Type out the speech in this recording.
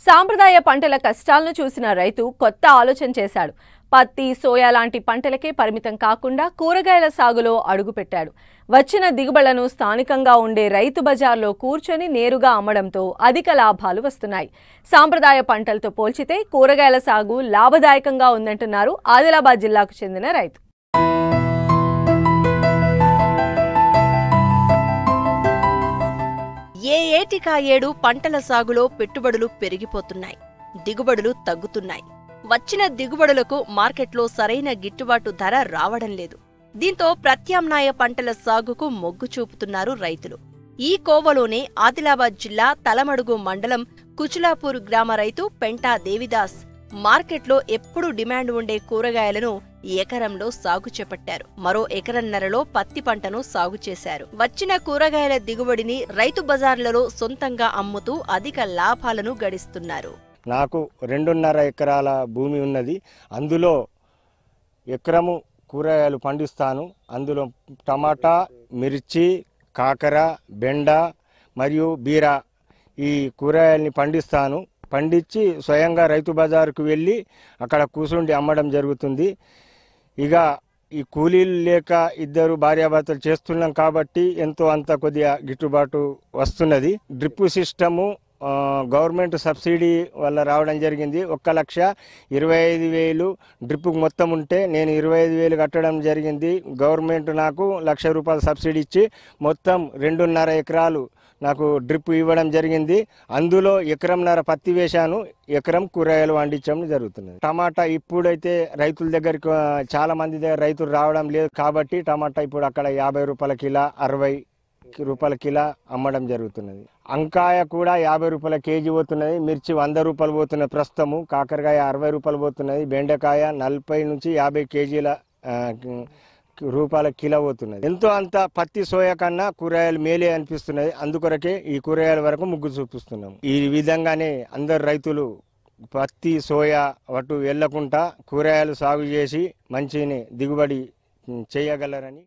సాంప్రదాయ పంటల కష్టాలను చూసిన రైతు కొత్త ఆలోచన చేశాడు. పత్తి, సోయా లాంటి పంటలకే పరిమితం కాకుండా కూరగాయల సాగులో అడుగుపెట్టాడు. వచ్చిన దిగుబడులను స్థానికంగా ఉండే రైతు బజార్లో కూర్చొని నేరుగా అమ్మడంతో అధిక లాభాలు వస్తున్నాయి. సాంప్రదాయ పంటలతో పోల్చితే కూరగాయల సాగు లాభదాయకంగా ఉందంటున్నారు ఆదిలాబాద్ జిల్లాకు చెందిన రైతు. ఏటికా ఏడు పంటల సాగులో పెట్టుబడులు పెరిగిపోతున్నాయి, దిగుబడులు తగ్గుతున్నాయి. వచ్చిన దిగుబడులకు మార్కెట్లో సరైన గిట్టుబాటు ధర రావడం లేదు. దీంతో ప్రత్యామ్నాయ పంటల సాగుకు మొగ్గు చూపుతున్నారు రైతులు. ఈ కోవలోనే ఆదిలాబాద్ జిల్లా తలమడుగు మండలం కుచులాపూర్ గ్రామ రైతు పెంటా దేవిదాస్ మార్కెట్లో ఎప్పుడూ డిమాండ్ ఉండే కూరగాయలను ఎకరంలో సాగు చేపట్టారు. మరో ఎకరన్నరలో పత్తి పంటను సాగు చేశారు. వచ్చిన కూరగాయల దిగుబడిని రైతు బజార్లలో సొంతంగా అమ్ముతూ అధిక లాభాలను గడిస్తున్నారు. నాకు 2.5 ఎకరాల భూమి ఉన్నది. అందులో ఎకరము కూరగాయలు పండిస్తాను. అందులో టమాటా, మిర్చి, కాకర, బెండ మరియు బీర ఈ కూరగాయల్ని పండిస్తాను. పండించి స్వయంగా రైతు బజారుకు వెళ్ళి అక్కడ కూసుండి అమ్మడం జరుగుతుంది. ఇక ఈ కూలీలు లేక ఇద్దరు భార్యాభర్తలు చేస్తున్నాం కాబట్టి ఎంతో అంత కొద్దిగా గిట్టుబాటు వస్తున్నది. డ్రిప్ సిస్టము గవర్నమెంట్ సబ్సిడీ వల్ల రావడం జరిగింది. 1,25,000 డ్రిప్కు మొత్తం ఉంటే నేను 25,000 కట్టడం జరిగింది. గవర్నమెంట్ నాకు ₹1,00,000 సబ్సిడీ ఇచ్చి మొత్తం 2.5 ఎకరాలు నాకు డ్రిప్ ఇవ్వడం జరిగింది. అందులో ఎకరంన్నర పత్తి వేశాను, ఎకరం కూరగాయలు పండించడం జరుగుతున్నది. టమాటా ఇప్పుడైతే రైతుల దగ్గరికి చాలా మంది దగ్గర రైతులు రావడం లేదు కాబట్టి టమాటా ఇప్పుడు అక్కడ ₹50 కిలో, ₹60 కిలో అమ్మడం జరుగుతున్నది. వంకాయ కూడా ₹50 కేజీ పోతున్నది. మిర్చి ₹100 పోతున్నది ప్రస్తుతము. కాకరకాయ ₹60 పోతున్నది. బెండకాయ 40 నుంచి 50 కేజీల రూపాయల కిలో పోతున్నది. ఎంతో అంత పత్తి, సోయా కన్నా కూరగాయలు మేలే అనిపిస్తున్నది. అందుకొరకే ఈ కూరగాయల వరకు మొగ్గు చూపిస్తున్నాం. ఈ విధంగానే అందరు రైతులు పత్తి, సోయా అటు వెళ్లకుండా కూరగాయలు సాగు చేసి మంచిని దిగుబడి చేయగలరని